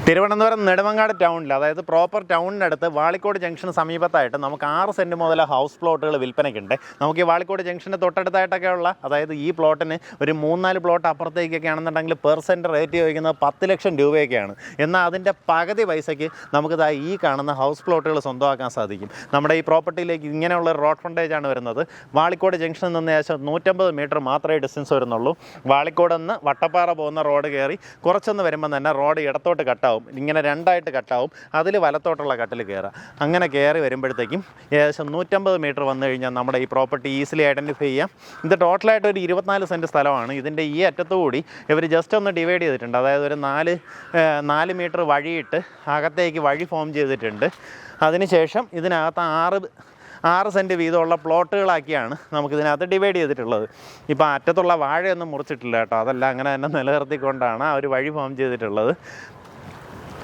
തിരുവനന്തപുരം നെടുമങ്ങാട് ടൗണിൽ, അതായത് proper ടൗണിനടുത്ത് Valikode junction സമീപത്തായിട്ട് നമുക്ക് 6 സെൻറ്റ് മുതൽ ഹൗസ് പ്ലോട്ടുകൾ വിൽപ്പനയ്ക്കുണ്ട്. നമുക്ക് ഈ വാളിക്കോട് ജംഗ്ഷന് തൊട്ടടുത്തായിട്ടൊക്കെ ഉള്ള, അതായത് ഈ പ്ലോട്ടിന് ഒരു 3-4 പ്ലോട്ട് അപ്പുറത്തേക്കൊക്കെ ആണെന്നുണ്ടെങ്കിൽ പെർ സെൻറ്റ് റേറ്റ് ചോദിക്കുന്നത് 10 ലക്ഷം രൂപയൊക്കെയാണ്. എന്നാൽ അതിൻ്റെ പകുതി പൈസയ്ക്ക് നമുക്കിതാ ഈ കാണുന്ന ഹൗസ് പ്ലോട്ടുകൾ സ്വന്തമാക്കാൻ സാധിക്കും. നമ്മുടെ ഈ പ്രോപ്പർട്ടിയിലേക്ക് ഇങ്ങനെയുള്ള റോഡ് ഫ്രണ്ടേജാണ് വരുന്നത്. വാളിക്കോട് ജംഗ്ഷനിൽ നിന്ന് ഏകദേശം 150 മീറ്റർ മാത്രമേ ഡിസ്റ്റൻസ് വരുന്നുള്ളൂ. വാളിക്കോട് നിന്ന് വട്ടപ്പാറ പോകുന്ന റോഡ് കയറി കുറച്ചൊന്ന് വരുമ്പോൾ തന്നെ റോഡ് ഇടത്തോട്ട് കട്ടാവും, ഇങ്ങനെ 2ആയിട്ട് കട്ടാവും. അതിൽ വലത്തോട്ടുള്ള കട്ടിൽ കയറുക. അങ്ങനെ കയറി വരുമ്പോഴത്തേക്കും ഏകദേശം 150 മീറ്റർ വന്നു കഴിഞ്ഞാൽ നമ്മുടെ ഈ പ്രോപ്പർട്ടി ഈസിലി ഐഡൻറ്റിഫൈ ചെയ്യാം. ഇത് ടോട്ടലായിട്ട് ഒരു 24 സെൻറ്റ് സ്ഥലമാണ്. ഇതിൻ്റെ ഈ അറ്റത്തുകൂടി ഇവർ ജസ്റ്റ് ഒന്ന് ഡിവൈഡ് ചെയ്തിട്ടുണ്ട്. അതായത് ഒരു 4 മീറ്റർ വഴിയിട്ട് അകത്തേക്ക് വഴി ഫോം ചെയ്തിട്ടുണ്ട്. അതിനുശേഷം ഇതിനകത്ത് 6 സെൻറ്റ് വീതമുള്ള പ്ലോട്ടുകളാക്കിയാണ് നമുക്കിതിനകത്ത് ഡിവൈഡ് ചെയ്തിട്ടുള്ളത്. ഇപ്പോൾ അറ്റത്തുള്ള വാഴയൊന്നും മുറിച്ചിട്ടില്ല കേട്ടോ, അതെല്ലാം അങ്ങനെ തന്നെ നിലനിർത്തിക്കൊണ്ടാണ് ആ ഒരു വഴി ഫോം ചെയ്തിട്ടുള്ളത്.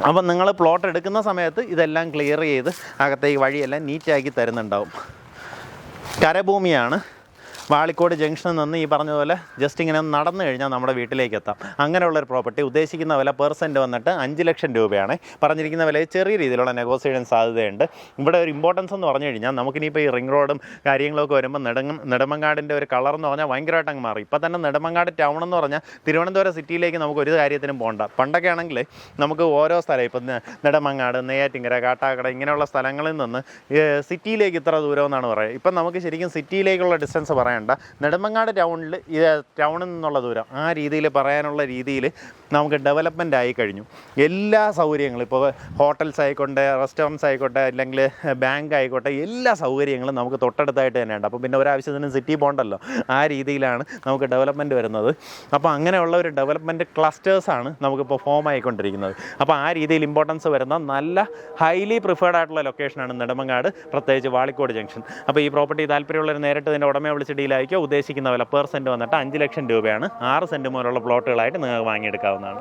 അപ്പം നിങ്ങൾ പ്ലോട്ട് എടുക്കുന്ന സമയത്ത് ഇതെല്ലാം ക്ലിയർ ചെയ്ത് അകത്തേക്ക് വഴിയെല്ലാം നീറ്റാക്കി തരുന്നുണ്ടാവും. കരഭൂമിയാണ്. വാളിക്കോട് ജംഗ്ഷനിൽ നിന്ന് ഈ പറഞ്ഞതുപോലെ ജസ്റ്റ് ഇങ്ങനെ നടന്നു കഴിഞ്ഞാൽ നമ്മുടെ വീട്ടിലേക്ക് എത്താം. അങ്ങനെയുള്ളൊരു പ്രോപ്പർട്ടി. ഉദ്ദേശിക്കുന്ന വില പെർ സെൻറ്റ് വന്നിട്ട് 5 ലക്ഷം രൂപയാണ്. പറഞ്ഞിരിക്കുന്ന വില ചെറിയ രീതിയിലുള്ള നെഗോസിയേഷൻ സാധ്യതയുണ്ട്. ഇവിടെ ഒരു ഇമ്പോർട്ടൻസ് എന്ന് പറഞ്ഞു കഴിഞ്ഞാൽ നമുക്കിനിപ്പോൾ ഈ റിംഗ് റോഡും കാര്യങ്ങളൊക്കെ വരുമ്പോൾ നെടുമങ്ങാടിൻ്റെ ഒരു കളർ എന്ന് പറഞ്ഞാൽ ഭയങ്കരമായിട്ട് അങ്ങ് മാറി. ഇപ്പോൾ തന്നെ നെടുമങ്ങാട് ടൗൺ എന്ന് പറഞ്ഞാൽ തിരുവനന്തപുരം സിറ്റിയിലേക്ക് നമുക്ക് ഒരു കാര്യത്തിനും പോകണ്ട. പണ്ടൊക്കെ ആണെങ്കിൽ നമുക്ക് ഓരോ സ്ഥലം, ഇപ്പം നെടുമങ്ങാട്, നെയ്യാറ്റിൻകര, കാട്ടാക്കട ഇങ്ങനെയുള്ള സ്ഥലങ്ങളിൽ നിന്ന് സിറ്റിയിലേക്ക് ഇത്ര ദൂരം എന്നാണ് പറയുക. ഇപ്പം നമുക്ക് ശരിക്കും സിറ്റിയിലേക്കുള്ള ഡിസ്റ്റൻസ് പറയാം. നെടുമങ്ങാട് ടൗണിൽ ടൗണിൽ നിന്നുള്ള ദൂരം ആ രീതിയിൽ പറയാനുള്ള രീതിയിൽ നമുക്ക് ഡെവലപ്മെൻ്റ് ആയി കഴിഞ്ഞു. എല്ലാ സൗകര്യങ്ങളും, ഇപ്പോൾ ഹോട്ടൽസ് ആയിക്കോട്ടെ, റെസ്റ്റോറൻറ്റ്സ് ആയിക്കോട്ടെ, അല്ലെങ്കിൽ ബാങ്ക് ആയിക്കോട്ടെ, എല്ലാ സൗകര്യങ്ങളും നമുക്ക് തൊട്ടടുത്തായിട്ട് തന്നെയുണ്ട്. അപ്പോൾ പിന്നെ ഒരാവശ്യത്തിന് സിറ്റി പോകണ്ടല്ലോ. ആ രീതിയിലാണ് നമുക്ക് ഡെവലപ്മെൻറ്റ് വരുന്നത്. അപ്പോൾ അങ്ങനെയുള്ള ഒരു ഡെവലപ്മെൻറ്റ് ക്ലസ്റ്റേഴ്സാണ് നമുക്കിപ്പോൾ ഫോം ആയിക്കൊണ്ടിരിക്കുന്നത്. അപ്പോൾ ആ രീതിയിൽ ഇമ്പോർട്ടൻസ് വരുന്ന നല്ല ഹൈലി പ്രിഫേർഡ് ആയിട്ടുള്ള ലൊക്കേഷനാണ് നെടുമങ്ങാട്, പ്രത്യേകിച്ച് വാളിക്കോട് ജംഗ്ഷൻ. അപ്പോൾ ഈ പ്രോപ്പർട്ടി താല്പര്യമുള്ളവർ നേരിട്ട് ഇതിൻ്റെ ഉടമയെ വിളിച്ച് ഡീലായിരിക്കും. ഉദ്ദേശിക്കുന്ന വില പെർ സെൻറ്റ് വന്നിട്ട് 5 ലക്ഷം രൂപയാണ്. 6 സെൻറ്റ് മുതലുള്ള പ്ലോട്ടുകളായിട്ട് നിങ്ങൾക്ക് വാങ്ങിയെടുക്കാവുന്നതാണ്.